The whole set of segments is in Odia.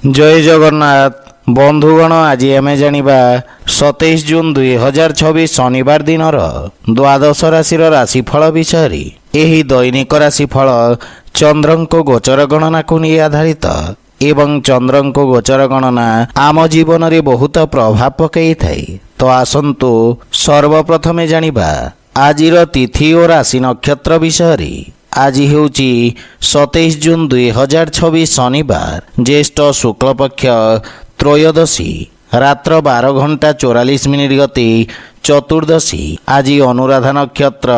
जय जगन्नाथ बंधुगण आज आम जाना 27 जून 2026 शनिवार दिन द्वादश राशि राशिफल विषय। यही दैनिक राशिफल चंद्रको गोचर गणना को नहीं आधारित एवं चंद्रको गोचर गणना आम जीवन में बहुत प्रभाव पकई थाए। तो आसंतु सर्वप्रथमे जानिबा आजिर तिथि और राशि नक्षत्र विषय। आज हेउची 27 जून 2026 शनिवार ज्येष्ठ शुक्लपक्ष त्रयोदशी रात्र 12 घंटा 44 मिनिट गति चतुर्दशी। आज अनुराधा नक्षत्र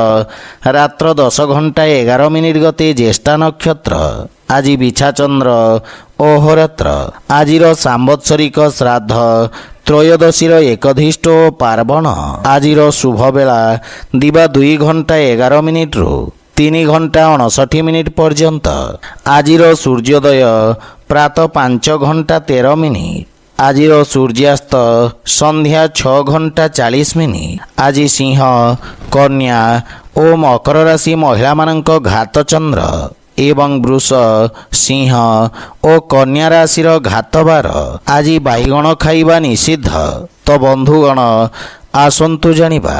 रात्र 10 घंटा 11 मिनिट गति ज्येष्ठा नक्षत्र। आज बिछा चंद्र अहोरात्र। आज सांवत्सरिक श्राद्ध त्रयोदशी एकधिष्ट पार्वण। आज शुभ बेला दिवा 2 घंटा 11 मिनिट रु 3 घंटा 59 मिनिट पर्यंत। आज सूर्योदय प्रातः 5 घंटा 13 मिनिट। आज सूर्यास्त संध्या 6 घंटा 40 मिनिट। आज सिंह कन्या और मकर राशि महिला मानक घात चंद्र एवं वृष सिंह और कन्या राशि घात बार। आज बाइगण खाइबा निषिद्ध। तो बंधुगण आसंतु जानिबा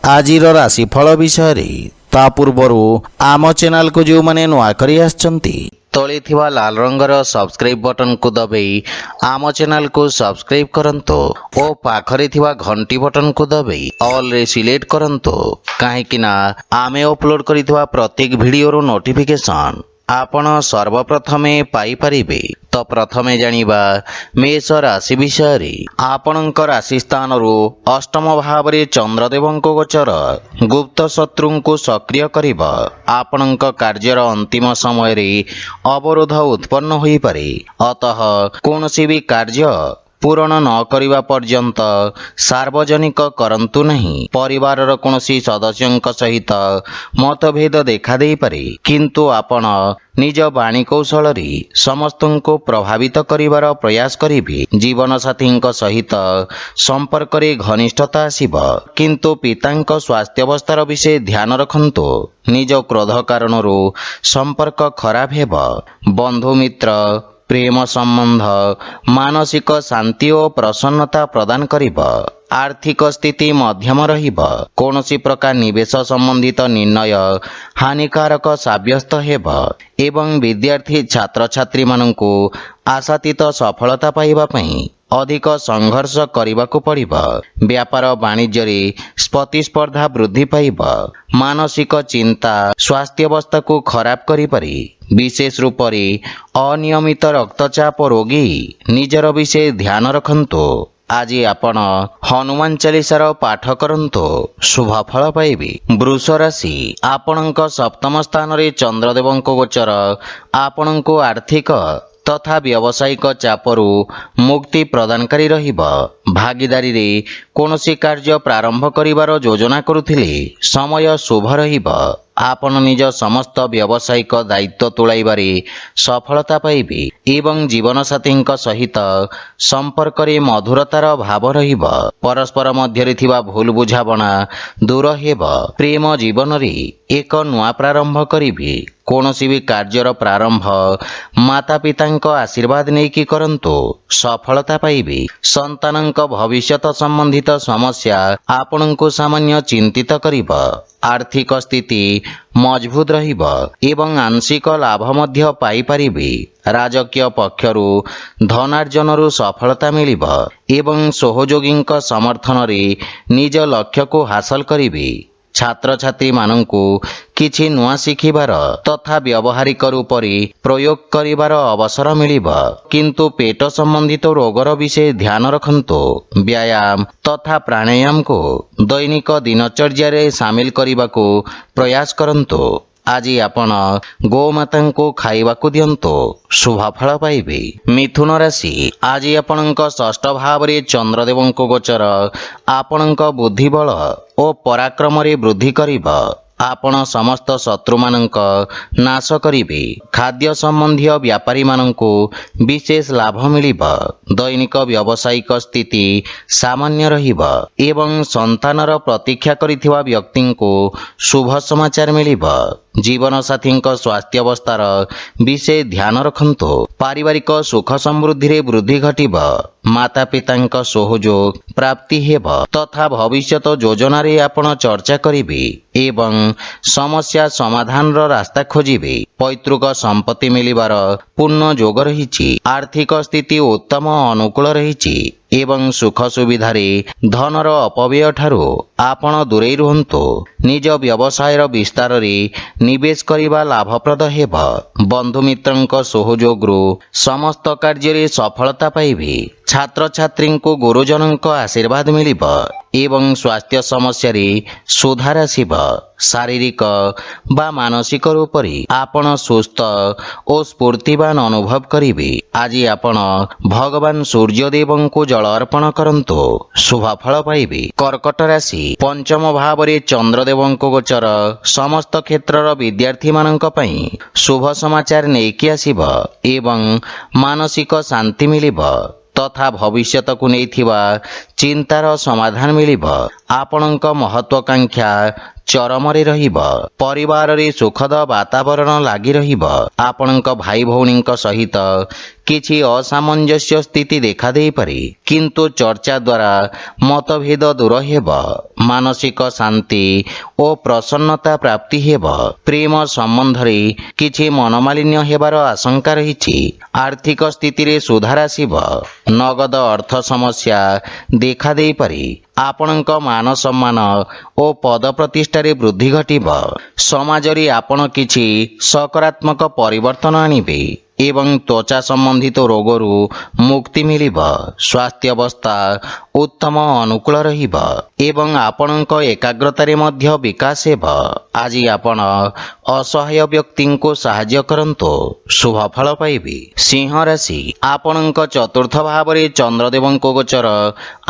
आजिर राशिफल विषय। ता पूर्वर आम चैनल को जो मैंने नुआ करी आछंती तले थिवा लाल रंगर सब्सक्राइब बटन को दबाई आम चैनल को सब्सक्राइब करंतो और पाखरे थिवा घंटी बटन को दबाई ऑल रे सिलेक्ट करंतो काहेकि ना आमे अपलोड करिथिवा प्रत्येक वीडियो रो नोटिफिकेशन आपण सर्वप्रथमे पाई परिबे। तो प्रथमे जानिबा मेष राशि विषय। आपणक राशि स्थान अष्टम भाव में चंद्रदेवंको गोचर गुप्त शत्रु को सक्रिय करिबा। आपणक कार्यर अंतिम समय रे अवरोध उत्पन्न होई पारे। अतः कोनोसी भी कार्य पूरण न करिबा पर्यंत सार्वजनिक करंतु नहीं। परिवार कोनोसी सदस्यंक सहित मतभेद देखा दे पारे, किंतु आपण निज बाणी कौशल समस्त को प्रभावित करिवार प्रयास करिबे। जीवन साथी सहित संपर्क रे घनिष्ठता आसीब, किंतु पितांक स्वास्थ्यावस्थार विषय ध्यान रखंतु। निज क्रोध कारणरू संपर्क खराब हेब। बंधु मित्र प्रेम संबंध मानसिक शांति और प्रसन्नता प्रदान करिब। आर्थिक स्थिति मध्यम रहिब। कोनोसी प्रकार निवेश संबंधित निर्णय हानिकारक साब्यस्त हेब एवं विद्यार्थी छात्र छात्री माननकु आशातीत सफलता पाइबा पई अधिक संघर्ष करने पड़िब। व्यापार वाणिज्य रे प्रतिस्पर्धा वृद्धि पाइब। मानसिक चिंता स्वास्थ्यावस्था को खराब करि पारे। विशेष रूप से अनियमित रक्तचाप रोगी निजर विषय ध्यान रखंतु। आज आपण हनुमान चालीसार पाठ करंतु, शुभ फल पाइबे। वृष राशि आपणक सप्तम स्थान रे चंद्रदेवंको गोचर आपणको आर्थिक तथा व्यावसायिक चापरू मुक्ति प्रदानकारी रहिब। भागीदारी रे कोनोसी कार्य प्रारंभ करिवार योजना करुथिले समय शुभ रहिब। आपण निज समस्त व्यावसायिक दायित्व तुलाइबारे सफलता पाइबे एवं जीवन साथी सहित संपर्क रे मधुरतार भाव रहिब। परस्पर मध्य थिबा भूल बुझाबना दूर हेब। प्रेम जीवन रे एक नुआ प्रारंभ करिबे। कोनोसी भी कार्यर प्रारंभ माता पितांक आशीर्वाद नेकी करंतु, सफलता पाइबे। संतानंक भविष्यत संबंधित समस्या आपणको सामान्य चिंतित करिब। आर्थिक स्थिति मजबूत रहिब एवं आंशिक लाभ मध्य पाई परिबे। राजकीय पक्षरु धनार्जनरु सफलता मिलिब एवं सहयोगींक समर्थन रे निज लक्ष्य को हासिल करिबे। छात्र छात्री मानंकु किछि नुआ शिखिबार तथा व्यवहारिक रूप रे प्रयोग करिबार अवसर मिलिब, किंतु पेट संबंधित रोगर विषय ध्यान रखंतु। व्यायाम तथा प्राणायाम को दैनिक दिनचर्या रे शामिल करिबाकू प्रयास करंतु। आज आपण गोमाता को खाइबाकू दियंतु, शुभ फल पाइबे। मिथुन राशि आज आपणक षष्ठ भाव रे चंद्रदेवंको गोचर आपणक बुद्धिबल और पराक्रम रे वृद्धि करिब। आपण समस्त शत्रु मानक नाश करिबे। खाद्य संबंधी व्यापारी मानंकु विशेष लाभ मिलिब। दैनिक व्यावसायिक स्थिति सामान्य रहिब एवं संतानर प्रतीक्षा करिथिबा व्यक्ति को शुभ समाचार मिलिब। ଜୀବନସାଥୀଙ୍କ ସ୍ୱାସ୍ଥ୍ୟାବସ୍ଥାର ବିଶେଷ ଧ୍ୟାନ ରଖନ୍ତୁ। ପାରିବାରିକ ସୁଖ ସମୃଦ୍ଧିରେ ବୃଦ୍ଧି ଘଟିବ। ମାତାପିତାଙ୍କ ସହଯୋଗ ପ୍ରାପ୍ତି ହେବ ତଥା ଭବିଷ୍ୟତ ଯୋଜନାରେ ଆପଣ ଚର୍ଚ୍ଚା କରିବେ ଏବଂ ସମସ୍ୟା ସମାଧାନର ରାସ୍ତା ଖୋଜିବେ। ପୈତୃକ ସମ୍ପତ୍ତି ମିଳିବାର ପୂର୍ଣ୍ଣ ଯୋଗ ରହିଛି। ଆର୍ଥିକ ସ୍ଥିତି ଉତ୍ତମ ଅନୁକୂଳ ରହିଛି ଏବଂ ସୁଖ ସୁବିଧାରେ ଧନର ଅପବ୍ୟୟ ଠାରୁ ଆପଣ ଦୂରେଇ ରୁହନ୍ତୁ। ନିଜ ବ୍ୟବସାୟର ବିସ୍ତାରରେ ନିବେଶ କରିବା ଲାଭପ୍ରଦ ହେବ। ବନ୍ଧୁମିତ୍ରଙ୍କ ସହଯୋଗରୁ ସମସ୍ତ କାର୍ଯ୍ୟରେ ସଫଳତା ପାଇବେ। ଛାତ୍ରଛାତ୍ରୀଙ୍କୁ ଗୁରୁଜନଙ୍କ ଆଶୀର୍ବାଦ ମିଳିବ ଏବଂ ସ୍ୱାସ୍ଥ୍ୟ ସମସ୍ୟାରେ ସୁଧାର ଆସିବ। ଶାରୀରିକ ବା ମାନସିକ ରୂପରେ ଆପଣ ସୁସ୍ଥ ଓ ସ୍ଫୂର୍ତ୍ତିବାନ ଅନୁଭବ କରିବେ। ଆଜି ଆପଣ ଭଗବାନ ସୂର୍ଯ୍ୟଦେବଙ୍କୁ ଜଳ ଅର୍ପଣ କରନ୍ତୁ, ଶୁଭଫଳ ପାଇବେ। କର୍କଟ ରାଶି, ପଞ୍ଚମ ଭାବରେ ଚନ୍ଦ୍ରଦେବଙ୍କ ଗୋଚର ସମସ୍ତ କ୍ଷେତ୍ରର ବିଦ୍ୟାର୍ଥୀମାନଙ୍କ ପାଇଁ ଶୁଭ ସମାଚାର ନେଇକି ଆସିବ ଏବଂ ମାନସିକ ଶାନ୍ତି ମିଳିବ ତଥା ଭବିଷ୍ୟତକୁ ନେଇଥିବା ଚିନ୍ତାର ସମାଧାନ ମିଳିବ। ଆପଣଙ୍କ ମହତ୍ୱାକାଂକ୍ଷା ଚରମରେ ରହିବ। ପରିବାରରେ ସୁଖଦ ବାତାବରଣ ଲାଗି ରହିବ। ଆପଣଙ୍କ ଭାଇ ଭଉଣୀଙ୍କ ସହିତ କିଛି ଅସାମଞ୍ଜସ୍ୟ ସ୍ଥିତି ଦେଖାଦେଇପାରେ, କିନ୍ତୁ ଚର୍ଚ୍ଚା ଦ୍ୱାରା ମତଭେଦ ଦୂର ହେବ। ମାନସିକ ଶାନ୍ତି ଓ ପ୍ରସନ୍ନତା ପ୍ରାପ୍ତି ହେବ। ପ୍ରେମ ସମ୍ବନ୍ଧରେ କିଛି ମନମାଳିନ୍ୟ ହେବାର ଆଶଙ୍କା ରହିଛି। ଆର୍ଥିକ ସ୍ଥିତିରେ ସୁଧାର ଆସିବ। ନଗଦ ଅର୍ଥ ସମସ୍ୟା ଦେଖାଦେଇପାରେ। ଆପଣଙ୍କ ମାନ ସମ୍ମାନ ଓ ପଦ ପ୍ରତିଷ୍ଠାରେ ବୃଦ୍ଧି ଘଟିବ। ସମାଜରେ ଆପଣ କିଛି ସକାରାତ୍ମକ ପରିବର୍ତ୍ତନ ଆଣିବେ ଏବଂ ତ୍ୱଚା ସମ୍ବନ୍ଧିତ ରୋଗରୁ ମୁକ୍ତି ମିଳିବ। ସ୍ୱାସ୍ଥ୍ୟାବସ୍ଥା ଉତ୍ତମ ଅନୁକୂଳ ରହିବ ଏବଂ ଆପଣଙ୍କ ଏକାଗ୍ରତାରେ ମଧ୍ୟ ବିକାଶ ହେବ। ଆଜି ଆପଣ ଅସହାୟ ବ୍ୟକ୍ତିଙ୍କୁ ସାହାଯ୍ୟ କରନ୍ତୁ, ଶୁଭଫଳ ପାଇବେ। ସିଂହ ରାଶି, ଆପଣଙ୍କ ଚତୁର୍ଥ ଭାବରେ ଚନ୍ଦ୍ରଦେବଙ୍କ ଗୋଚର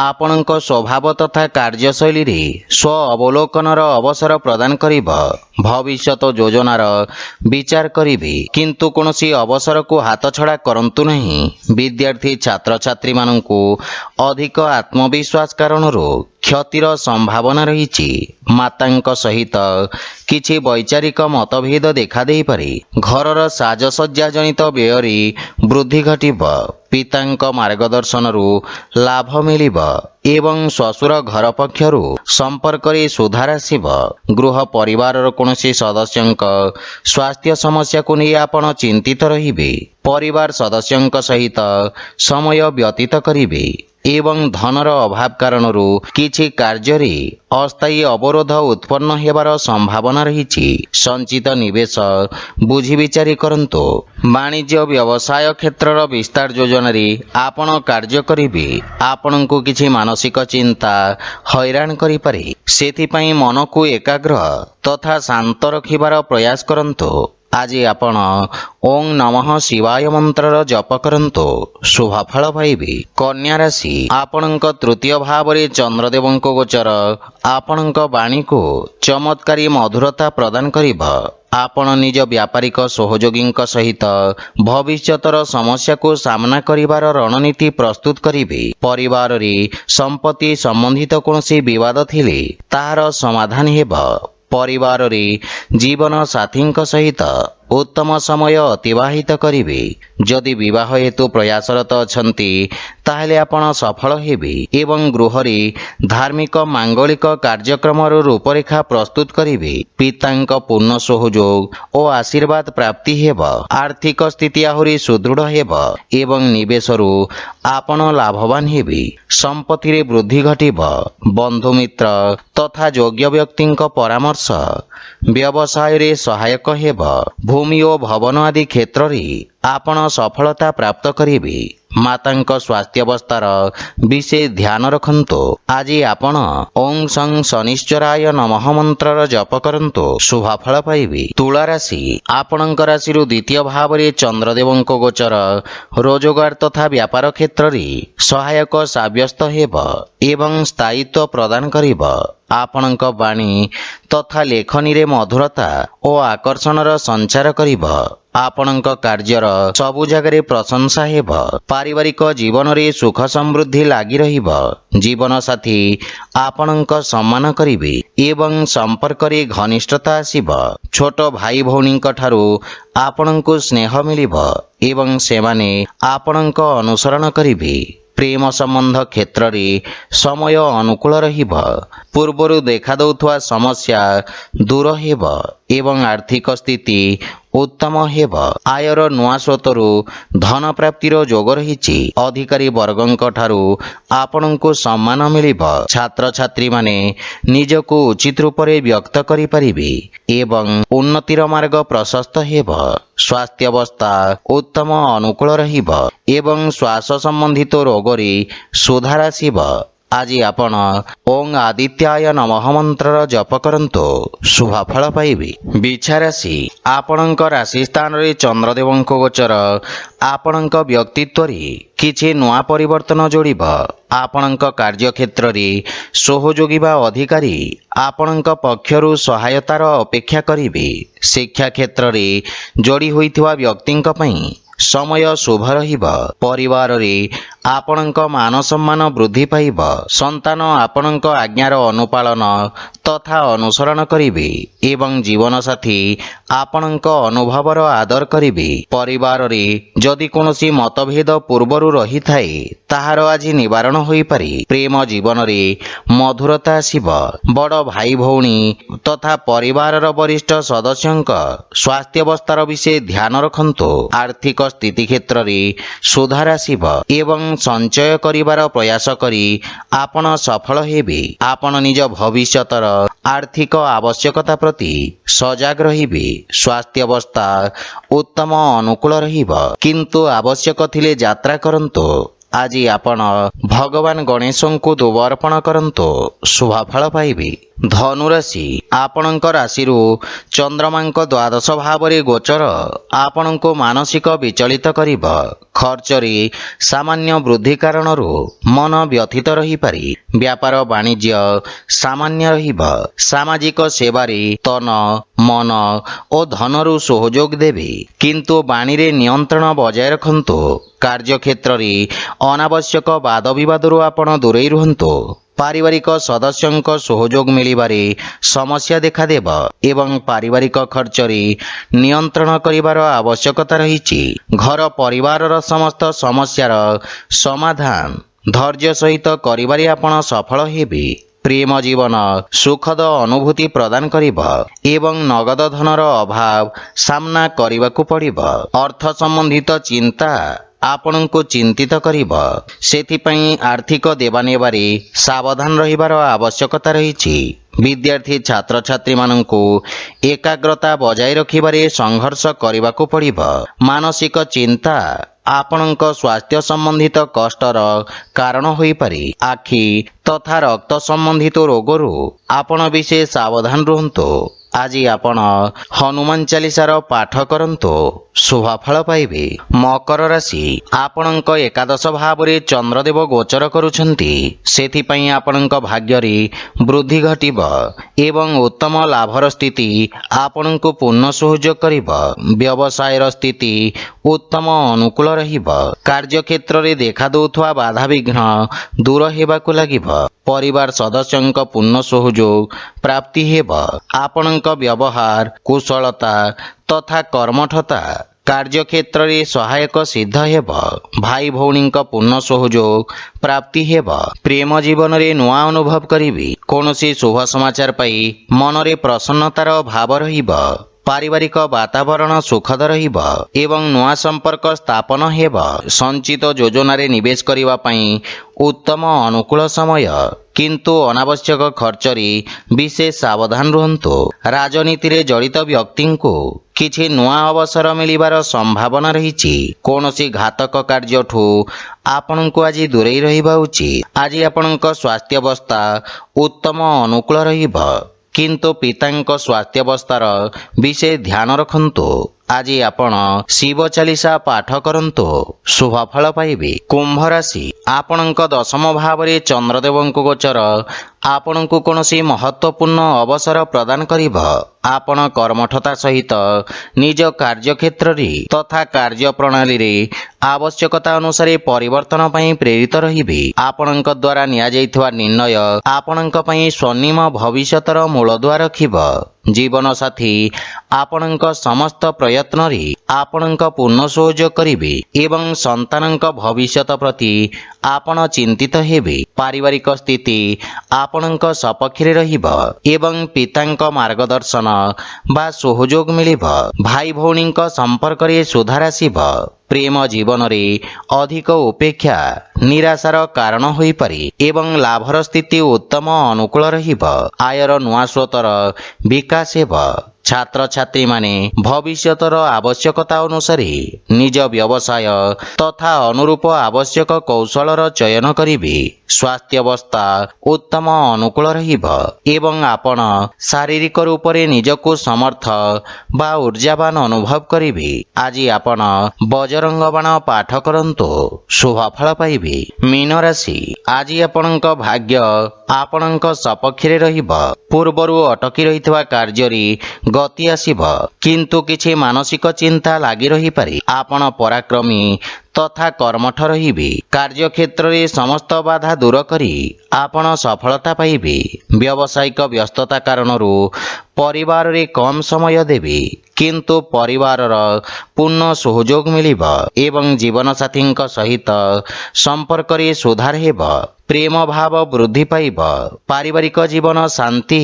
ଆପଣଙ୍କ ସ୍ୱଭାବ ତଥା କାର୍ଯ୍ୟଶୈଳୀରେ ସ୍ୱ ଅବଲୋକନର ଅବସର ପ୍ରଦାନ କରିବ। ଭବିଷ୍ୟତ ଯୋଜନାର ବିଚାର କରିବେ, କିନ୍ତୁ କୌଣସି ଅବସରକୁ ହାତଛଡ଼ା କରନ୍ତୁ ନାହିଁ। ବିଦ୍ୟାର୍ଥୀ ଛାତ୍ରଛାତ୍ରୀମାନଙ୍କୁ ଅଧିକ ଆତ୍ମବିଶ୍ୱାସ କାରଣରୁ କ୍ଷତିର ସମ୍ଭାବନା ରହିଛି। ମାତାଙ୍କ ସହିତ କିଛି ବୈଚାରିକ ମତଭେଦ ଦେଖାଦେଇପାରେ। ଘରର ସାଜସଜ୍ଜା ଜନିତ ବ୍ୟୟରେ ବୃଦ୍ଧି ଘଟିବ। ପିତାଙ୍କ ମାର୍ଗଦର୍ଶନରୁ ଲାଭ ମିଳିବ ଏବଂ ଶ୍ୱଶୁର ଘର ପକ୍ଷରୁ ସମ୍ପର୍କରେ ସୁଧାର ଆସିବ। ଗୃହ ପରିବାରର କୌଣସି ସଦସ୍ୟଙ୍କ ସ୍ୱାସ୍ଥ୍ୟ ସମସ୍ୟାକୁ ନେଇ ଆପଣ ଚିନ୍ତିତ ରହିବେ। ପରିବାର ସଦସ୍ୟଙ୍କ ସହିତ ସମୟ ବ୍ୟତୀତ କରିବେ ଏବଂ ଧନର ଅଭାବ କାରଣରୁ କିଛି କାର୍ଯ୍ୟରେ ଅସ୍ଥାୟୀ ଅବରୋଧ ଉତ୍ପନ୍ନ ହେବାର ସମ୍ଭାବନା ରହିଛି। ସଞ୍ଚିତ ନିବେଶ ବୁଝି ବିଚାରି କରନ୍ତୁ। ବାଣିଜ୍ୟ ବ୍ୟବସାୟ କ୍ଷେତ୍ରର ବିସ୍ତାର ଯୋଜନାରେ ଆପଣ କାର୍ଯ୍ୟ କରିବେ। ଆପଣଙ୍କୁ କିଛି ମାନସିକ ଚିନ୍ତା ହଇରାଣ କରିପାରେ। ସେଥିପାଇଁ ମନକୁ ଏକାଗ୍ର ତଥା ଶାନ୍ତ ରଖିବାର ପ୍ରୟାସ କରନ୍ତୁ। ଆଜି ଆପଣ ଓଂ ନମଃ ଶିବାୟ ମନ୍ତ୍ରର ଜପ କରନ୍ତୁ, ଶୁଭଫଳ ପାଇବେ। କନ୍ୟା ରାଶି, ଆପଣଙ୍କ ତୃତୀୟ ଭାବରେ ଚନ୍ଦ୍ରଦେବଙ୍କ ଗୋଚର ଆପଣଙ୍କ ବାଣୀକୁ ଚମତ୍କାରୀ ମଧୁରତା ପ୍ରଦାନ କରିବ। ଆପଣ ନିଜ ବ୍ୟାପାରିକ ସହଯୋଗୀଙ୍କ ସହିତ ଭବିଷ୍ୟତର ସମସ୍ୟାକୁ ସାମ୍ନା କରିବାର ରଣନୀତି ପ୍ରସ୍ତୁତ କରିବେ। ପରିବାରରେ ସମ୍ପତ୍ତି ସମ୍ବନ୍ଧିତ କୌଣସି ବିବାଦ ଥିଲେ ତାହାର ସମାଧାନ ହେବ। ପରିବାରରେ ଜୀବନ ସାଥୀଙ୍କ ସହିତ ଉତ୍ତମ ସମୟ ଅତିବାହିତ କରିବେ। ଯଦି ବିବାହ ହେତୁ ପ୍ରୟାସରତ ଅଛନ୍ତି ତାହେଲେ ଆପଣ ସଫଳ ହେବେ ଏବଂ ଗୃହରେ ଧାର୍ମିକ ମାଙ୍ଗଳିକ କାର୍ଯ୍ୟକ୍ରମର ରୂପରେଖା ପ୍ରସ୍ତୁତ କରିବେ। ପିତାଙ୍କ ପୂର୍ଣ୍ଣ ସହଯୋଗ ଓ ଆଶୀର୍ବାଦ ପ୍ରାପ୍ତି ହେବ। ଆର୍ଥିକ ସ୍ଥିତି ଆହୁରି ସୁଦୃଢ଼ ହେବ ଏବଂ ନିବେଶରୁ ଆପଣ ଲାଭବାନ ହେବେ। ସମ୍ପତ୍ତିରେ ବୃଦ୍ଧି ଘଟିବ। ବନ୍ଧୁମିତ୍ର ତଥା ଯୋଗ୍ୟ ବ୍ୟକ୍ତିଙ୍କ ପରାମର୍ଶ ବ୍ୟବସାୟରେ ସହାୟକ ହେବ। ଭୂମି ଓ ଭବନ ଆଦି କ୍ଷେତ୍ରରେ ଆପଣ ସଫଳତା ପ୍ରାପ୍ତ କରିବେ। ମାତାଙ୍କ ସ୍ୱାସ୍ଥ୍ୟାବସ୍ଥାର ବିଶେଷ ଧ୍ୟାନ ରଖନ୍ତୁ। ଆଜି ଆପଣ ଓଂ ସଂ ଶନିଶ୍ଚରାୟ ନମଃ ମନ୍ତ୍ରର ଜପ କରନ୍ତୁ, ଶୁଭଫଳ ପାଇବେ। ତୁଳା ରାଶି, ଆପଣଙ୍କ ରାଶିରୁ ଦ୍ୱିତୀୟ ଭାବରେ ଚନ୍ଦ୍ରଦେବଙ୍କ ଗୋଚର ରୋଜଗାର ତଥା ବ୍ୟାପାର କ୍ଷେତ୍ରରେ ସହାୟକ ସାବ୍ୟସ୍ତ ହେବ ଏବଂ ସ୍ଥାୟିତ୍ୱ ପ୍ରଦାନ କରିବ। ଆପଣଙ୍କ ବାଣୀ ତଥା ଲେଖନୀରେ ମଧୁରତା ଓ ଆକର୍ଷଣର ସଞ୍ଚାର କରିବ। ଆପଣଙ୍କ କାର୍ଯ୍ୟର ସବୁ ଜାଗାରେ ପ୍ରଶଂସା ହେବ। ପାରିବାରିକ ଜୀବନରେ ସୁଖ ସମୃଦ୍ଧି ଲାଗି ରହିବ। ଜୀବନସାଥୀ ଆପଣଙ୍କ ସମ୍ମାନ କରିବେ ଏବଂ ସମ୍ପର୍କରେ ଘନିଷ୍ଠତା ଆସିବ। ଛୋଟ ଭାଇ ଭଉଣୀଙ୍କ ଠାରୁ ଆପଣଙ୍କୁ ସ୍ନେହ ମିଳିବ ଏବଂ ସେମାନେ ଆପଣଙ୍କ ଅନୁସରଣ କରିବେ। ପ୍ରେମ ସମ୍ବନ୍ଧ କ୍ଷେତ୍ରରେ ସମୟ ଅନୁକୂଳ ରହିବ। ପୂର୍ବରୁ ଦେଖାଦେଉଥିବା ସମସ୍ୟା ଦୂର ହେବ ଏବଂ ଆର୍ଥିକ ସ୍ଥିତି ଉତ୍ତମ ହେବ। ଆୟର ନୂଆ ସ୍ରୋତରୁ ଧନ ପ୍ରାପ୍ତିର ଯୋଗ ରହିଛି। ଅଧିକାରୀ ବର୍ଗଙ୍କ ଠାରୁ ଆପଣଙ୍କୁ ସମ୍ମାନ ମିଳିବ। ଛାତ୍ରଛାତ୍ରୀମାନେ ନିଜକୁ ଉଚିତ ରୂପରେ ବ୍ୟକ୍ତ କରିପାରିବେ ଏବଂ ଉନ୍ନତିର ମାର୍ଗ ପ୍ରଶସ୍ତ ହେବ। ସ୍ୱାସ୍ଥ୍ୟାବସ୍ଥା ଉତ୍ତମ ଅନୁକୂଳ ରହିବ ଏବଂ ଶ୍ୱାସ ସମ୍ବନ୍ଧିତ ରୋଗରେ ସୁଧାର ଆସିବ। ଆଜି ଆପଣ ଓଂ ଆଦିତ୍ୟାୟ ନମଃ ମନ୍ତ୍ରର ଜପ କରନ୍ତୁ, ଶୁଭଫଳ ପାଇବେ। ବିଛା ରାଶି ଆପଣଙ୍କ ରାଶି ସ୍ଥାନରେ ଚନ୍ଦ୍ରଦେବଙ୍କ ଗୋଚର ଆପଣଙ୍କ ବ୍ୟକ୍ତିତ୍ୱରେ କିଛି ନୂଆ ପରିବର୍ତ୍ତନ ଯୋଡ଼ିବ। ଆପଣଙ୍କ କାର୍ଯ୍ୟକ୍ଷେତ୍ରରେ ସହଯୋଗୀ ବା ଅଧିକାରୀ ଆପଣଙ୍କ ପକ୍ଷରୁ ସହାୟତାର ଅପେକ୍ଷା କରିବେ। ଶିକ୍ଷା କ୍ଷେତ୍ରରେ ଯୋଡ଼ି ହୋଇଥିବା ବ୍ୟକ୍ତିଙ୍କ ପାଇଁ ସମୟ ଶୁଭ ରହିବ। ପରିବାରରେ ଆପଣଙ୍କ ମାନ ସମ୍ମାନ ବୃଦ୍ଧି ପାଇବ। ସନ୍ତାନ ଆପଣଙ୍କ ଆଜ୍ଞାର ଅନୁପାଳନ ତଥା ଅନୁସରଣ କରିବେ ଏବଂ ଜୀବନସାଥୀ ଆପଣଙ୍କ ଅନୁଭବର ଆଦର କରିବେ। ପରିବାରରେ ଯଦି କୌଣସି ମତଭେଦ ପୂର୍ବରୁ ରହିଥାଏ ତାହାର ଆଜି ନିବାରଣ ହୋଇପାରେ। ପ୍ରେମ ଜୀବନରେ ମଧୁରତା ଆସିବ। ବଡ଼ ଭାଇ ଭଉଣୀ ତଥା ପରିବାରର ବରିଷ୍ଠ ସଦସ୍ୟଙ୍କ ସ୍ୱାସ୍ଥ୍ୟାବସ୍ଥାର ବିଷୟ ଧ୍ୟାନ ରଖନ୍ତୁ। ଆର୍ଥିକ ସ୍ଥିତି କ୍ଷେତ୍ରରେ ସୁଧାର ଆସିବ ଏବଂ ସଞ୍ଚୟ କରିବାର ପ୍ରୟାସ କରି ଆପଣ ସଫଳ ହେବେ। ଆପଣ ନିଜ ଭବିଷ୍ୟତର ଆର୍ଥିକ ଆବଶ୍ୟକତା ପ୍ରତି ସଜାଗ ରହିବେ। ସ୍ୱାସ୍ଥ୍ୟାବସ୍ଥା ଉତ୍ତମ ଅନୁକୂଳ ରହିବ, କିନ୍ତୁ ଆବଶ୍ୟକ ଥିଲେ ଯାତ୍ରା କରନ୍ତୁ। ଆଜି ଆପଣ ଭଗବାନ ଗଣେଶଙ୍କୁ ଦୁବ ଅର୍ପଣ କରନ୍ତୁ, ଶୁଭଫଳ ପାଇବେ। ଧନୁରାଶି ଆପଣଙ୍କ ରାଶିରୁ ଚନ୍ଦ୍ରମାଙ୍କ ଦ୍ୱାଦଶ ଭାବରେ ଗୋଚର ଆପଣଙ୍କୁ ମାନସିକ ବିଚଳିତ କରିବ। ଖର୍ଚ୍ଚରେ ସାମାନ୍ୟ ବୃଦ୍ଧି କାରଣରୁ ମନ ବ୍ୟଥିତ ରହିପାରେ। ବ୍ୟାପାର ବାଣିଜ୍ୟ ସାମାନ୍ୟ ରହିବ। ସାମାଜିକ ସେବାରେ ତନ ମନ ଓ ଧନରୁ ସହଯୋଗ ଦେବେ, କିନ୍ତୁ ବାଣୀରେ ନିୟନ୍ତ୍ରଣ ବଜାୟ ରଖନ୍ତୁ। କାର୍ଯ୍ୟକ୍ଷେତ୍ରରେ ଅନାବଶ୍ୟକ ବାଦବିବାଦରୁ ଆପଣ ଦୂରେଇ ରୁହନ୍ତୁ। ପାରିବାରିକ ସଦସ୍ୟଙ୍କ ସହଯୋଗ ମିଳିବାରେ ସମସ୍ୟା ଦେଖାଦେବ ଏବଂ ପାରିବାରିକ ଖର୍ଚ୍ଚରେ ନିୟନ୍ତ୍ରଣ କରିବାର ଆବଶ୍ୟକତା ରହିଛି। ଘର ପରିବାରର ସମସ୍ତ ସମସ୍ୟାର ସମାଧାନ ଧୈର୍ଯ୍ୟ ସହିତ କରିବାରେ ଆପଣ ସଫଳ ହେବେ। ପ୍ରେମ ଜୀବନ ସୁଖଦ ଅନୁଭୂତି ପ୍ରଦାନ କରିବ ଏବଂ ନଗଦ ଧନର ଅଭାବ ସାମ୍ନା କରିବାକୁ ପଡ଼ିବ। ଅର୍ଥ ସମ୍ବନ୍ଧିତ ଚିନ୍ତା ଆପଣଙ୍କୁ ଚିନ୍ତିତ କରିବ। ସେଥିପାଇଁ ଆର୍ଥିକ ଦେବାନେବାରେ ସାବଧାନ ରହିବାର ଆବଶ୍ୟକତା ରହିଛି। ବିଦ୍ୟାର୍ଥୀ ଛାତ୍ରଛାତ୍ରୀମାନଙ୍କୁ ଏକାଗ୍ରତା ବଜାୟ ରଖିବାରେ ସଂଘର୍ଷ କରିବାକୁ ପଡ଼ିବ। ମାନସିକ ଚିନ୍ତା ଆପଣଙ୍କ ସ୍ୱାସ୍ଥ୍ୟ ସମ୍ବନ୍ଧିତ କଷ୍ଟର କାରଣ ହୋଇପାରେ। ଆଖି ତଥା ରକ୍ତ ସମ୍ବନ୍ଧିତ ରୋଗରୁ ଆପଣ ବିଶେଷ ସାବଧାନ ରୁହନ୍ତୁ। ଆଜି ଆପଣ ହନୁମାନ ଚାଳିଶାର ପାଠ କରନ୍ତୁ, ଶୁଭଫଳ ପାଇବେ। ମକର ରାଶି ଆପଣଙ୍କ ଏକାଦଶ ଭାବରେ ଚନ୍ଦ୍ରଦେବ ଗୋଚର କରୁଛନ୍ତି। ସେଥିପାଇଁ ଆପଣଙ୍କ ଭାଗ୍ୟରେ ବୃଦ୍ଧି ଘଟିବ ଏବଂ ଉତ୍ତମ ଲାଭର ସ୍ଥିତି ଆପଣଙ୍କୁ ପୂର୍ଣ୍ଣ ସହଯୋଗ କରିବ। ବ୍ୟବସାୟର ସ୍ଥିତି ଉତ୍ତମ ଅନୁକୂଳ ରହିବ। କାର୍ଯ୍ୟକ୍ଷେତ୍ରରେ ଦେଖାଦେଉଥିବା ବାଧାବିଘ୍ନ ଦୂର ହେବାକୁ ଲାଗିବ। ପରିବାର ସଦସ୍ୟଙ୍କ ପୂର୍ଣ୍ଣ ସହଯୋଗ ପ୍ରାପ୍ତି ହେବ। ଆପଣଙ୍କ ବ୍ୟବହାର କୁଶଳତା ତଥା କର୍ମଠତା କାର୍ଯ୍ୟକ୍ଷେତ୍ରରେ ସହାୟକ ସିଦ୍ଧ ହେବ। ଭାଇ ଭଉଣୀଙ୍କ ପୂର୍ଣ୍ଣ ସହଯୋଗ ପ୍ରାପ୍ତି ହେବ। ପ୍ରେମ ଜୀବନରେ ନୂଆ ଅନୁଭବ କରିବେ। କୌଣସି ଶୁଭ ସମାଚାର ପାଇ ମନରେ ପ୍ରସନ୍ନତାର ଭାବ ରହିବ। ପାରିବାରିକ ବାତାବରଣ ସୁଖଦ ରହିବ ଏବଂ ନୂଆ ସମ୍ପର୍କ ସ୍ଥାପନ ହେବ। ସଞ୍ଚିତ ଯୋଜନାରେ ନିବେଶ କରିବା ପାଇଁ ଉତ୍ତମ ଅନୁକୂଳ ସମୟ, କିନ୍ତୁ ଅନାବଶ୍ୟକ ଖର୍ଚ୍ଚରେ ବିଶେଷ ସାବଧାନ ରୁହନ୍ତୁ। ରାଜନୀତିରେ ଜଡ଼ିତ ବ୍ୟକ୍ତିଙ୍କୁ କିଛି ନୂଆ ଅବସର ମିଳିବାର ସମ୍ଭାବନା ରହିଛି। କୌଣସି ଘାତକ କାର୍ଯ୍ୟଠୁ ଆପଣଙ୍କୁ ଆଜି ଦୂରେଇ ରହିବା ଉଚିତ। ଆଜି ଆପଣଙ୍କ ସ୍ୱାସ୍ଥ୍ୟାବସ୍ଥା ଉତ୍ତମ ଅନୁକୂଳ ରହିବ, କିନ୍ତୁ ପିତାଙ୍କ ସ୍ୱାସ୍ଥ୍ୟାବସ୍ଥାର ବିଶେଷ ଧ୍ୟାନ ରଖନ୍ତୁ। ଆଜି ଆପଣ ଶିବ ଚାଲିସା ପାଠ କରନ୍ତୁ, ଶୁଭଫଳ ପାଇବେ। କୁମ୍ଭ ରାଶି, ଆପଣଙ୍କ ଦଶମ ଭାବରେ ଚନ୍ଦ୍ରଦେବଙ୍କ ଗୋଚର ଆପଣଙ୍କୁ କୌଣସି ମହତ୍ୱପୂର୍ଣ୍ଣ ଅବସର ପ୍ରଦାନ କରିବ। ଆପଣ କର୍ମଠତା ସହିତ ନିଜ କାର୍ଯ୍ୟକ୍ଷେତ୍ରରେ ତଥା କାର୍ଯ୍ୟ ପ୍ରଣାଳୀରେ ଆବଶ୍ୟକତା ଅନୁସାରେ ପରିବର୍ତ୍ତନ ପାଇଁ ପ୍ରେରିତ ରହିବେ। ଆପଣଙ୍କ ଦ୍ୱାରା ନିଆଯାଇଥିବା ନିର୍ଣ୍ଣୟ ଆପଣଙ୍କ ପାଇଁ ସ୍ୱର୍ଣ୍ଣିମ ଭବିଷ୍ୟତର ମୂଳଦୁଆ ରଖିବ। ଜୀବନସାଥୀ ଆପଣଙ୍କ ସମସ୍ତ ପ୍ରୟତ୍ନରେ ଆପଣଙ୍କ ପୂର୍ଣ୍ଣ ସହଯୋଗ କରିବେ ଏବଂ ସନ୍ତାନଙ୍କ ଭବିଷ୍ୟତ ପ୍ରତି ଆପଣ ଚିନ୍ତିତ ହେବେ। ପାରିବାରିକ ସ୍ଥିତି ଆପଣଙ୍କ ସପକ୍ଷରେ ରହିବ ଏବଂ ପିତାଙ୍କ ମାର୍ଗଦର୍ଶନ ବା ସହଯୋଗ ମିଳିବ। ଭାଇ ଭଉଣୀଙ୍କ ସମ୍ପର୍କରେ ସୁଧାର ଆସିବ। ପ୍ରେମ ଜୀବନରେ ଅଧିକ ଉପେକ୍ଷା ନିରାଶାର କାରଣ ହୋଇପାରେ ଏବଂ ଲାଭର ସ୍ଥିତି ଉତ୍ତମ ଅନୁକୂଳ ରହିବ। ଆୟର ନୂଆ ସ୍ରୋତର ବିକାଶ ହେବ। ଛାତ୍ରଛାତ୍ରୀମାନେ ଭବିଷ୍ୟତର ଆବଶ୍ୟକତା ଅନୁସାରେ ନିଜ ବ୍ୟବସାୟ ତଥା ଅନୁରୂପ ଆବଶ୍ୟକ କୌଶଳର ଚୟନ କରିବେ। ସ୍ୱାସ୍ଥ୍ୟାବସ୍ଥା ଉତ୍ତମ ଅନୁକୂଳ ରହିବ ଏବଂ ଆପଣ ଶାରୀରିକ ରୂପରେ ନିଜକୁ ସମର୍ଥ ବା ଉର୍ଜାବାନ ଅନୁଭବ କରିବେ। ଆଜି ଆପଣ ବଜରଙ୍ଗ ବାଣ ପାଠ କରନ୍ତୁ, ଶୁଭଫଳ ପାଇବେ। ମୀନ ରାଶି, ଆଜି ଆପଣଙ୍କ ଭାଗ୍ୟ ଆପଣଙ୍କ ସପକ୍ଷରେ ରହିବ। ପୂର୍ବରୁ ଅଟକି ରହିଥିବା କାର୍ଯ୍ୟରେ ଗତି ଆସିବ, କିନ୍ତୁ କିଛି ମାନସିକ ଚିନ୍ତା ଲାଗି ରହିପାରେ। ଆପଣ ପରାକ୍ରମୀ ତଥା କର୍ମଠ ରହିବେ। କାର୍ଯ୍ୟକ୍ଷେତ୍ରରେ ସମସ୍ତ ବାଧା ଦୂର କରି ଆପଣ ସଫଳତା ପାଇବେ। ବ୍ୟବସାୟିକ ବ୍ୟସ୍ତତା କାରଣରୁ ପରିବାରରେ କମ୍ ସମୟ ଦେବେ, କିନ୍ତୁ ପରିବାରର ପୂର୍ଣ୍ଣ ସହଯୋଗ ମିଳିବ ଏବଂ ଜୀବନସାଥୀଙ୍କ ସହିତ ସମ୍ପର୍କରେ ସୁଧାର ହେବ। ପ୍ରେମ ଭାବ ବୃଦ୍ଧି ପାଇବ। ପାରିବାରିକ ଜୀବନ ଶାନ୍ତି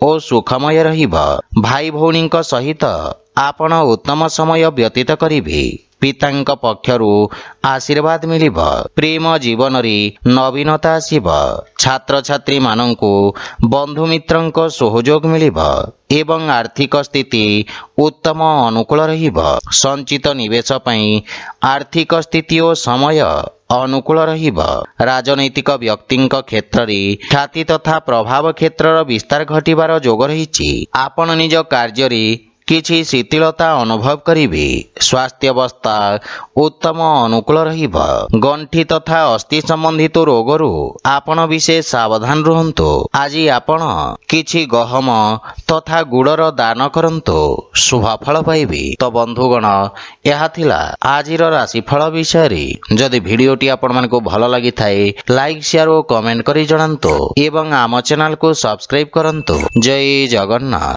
ଓ ସୁଖମୟ ରହିବ। ଭାଇ ଭଉଣୀଙ୍କ ସହିତ ଆପଣ ଉତ୍ତମ ସମୟ ବ୍ୟତୀତ କରିବେ। ପିତାଙ୍କ ପକ୍ଷରୁ ଆଶୀର୍ବାଦ ମିଳିବ। ପ୍ରେମ ଜୀବନରେ ନବୀନତା ଆସିବ। ଛାତ୍ରଛାତ୍ରୀମାନଙ୍କୁ ବନ୍ଧୁମିତ୍ରଙ୍କ ସହଯୋଗ ମିଳିବ ଏବଂ ଆର୍ଥିକ ସ୍ଥିତି ଉତ୍ତମ ଅନୁକୂଳ ରହିବ। ସଞ୍ଚିତ ନିବେଶ ପାଇଁ ଆର୍ଥିକ ସ୍ଥିତି ଓ ସମୟ ଅନୁକୂଳ ରହିବ। ରାଜନୈତିକ ବ୍ୟକ୍ତିଙ୍କ କ୍ଷେତ୍ରରେ ଖ୍ୟାତି ତଥା ପ୍ରଭାବ କ୍ଷେତ୍ରର ବିସ୍ତାର ଘଟିବାର ଯୋଗ ରହିଛି। ଆପଣ ନିଜ କାର୍ଯ୍ୟରେ କିଛି ଶିଥିଳତା ଅନୁଭବ କରିବେ। ସ୍ୱାସ୍ଥ୍ୟାବସ୍ଥା ଉତ୍ତମ ଅନୁକୂଳ ରହିବ। ଗଣ୍ଠି ତଥା ଅସ୍ଥି ସମ୍ବନ୍ଧିତ ରୋଗରୁ ଆପଣ ବିଶେଷ ସାବଧାନ ରୁହନ୍ତୁ। ଆଜି ଆପଣ କିଛି ଗହମ ତଥା ଗୁଡ଼ର ଦାନ କରନ୍ତୁ, ଶୁଭଫଳ ପାଇବେ। ତ ବନ୍ଧୁଗଣ, ଏହା ଥିଲା ଆଜିର ରାଶିଫଳ ବିଷୟରେ। ଯଦି ଭିଡ଼ିଓଟି ଆପଣମାନଙ୍କୁ ଭଲ ଲାଗିଥାଏ, ଲାଇକ୍, ସେୟାର ଓ କମେଣ୍ଟ କରି ଜଣାନ୍ତୁ ଏବଂ ଆମ ଚ୍ୟାନେଲକୁ ସବସ୍କ୍ରାଇବ କରନ୍ତୁ। ଜୟ ଜଗନ୍ନାଥ।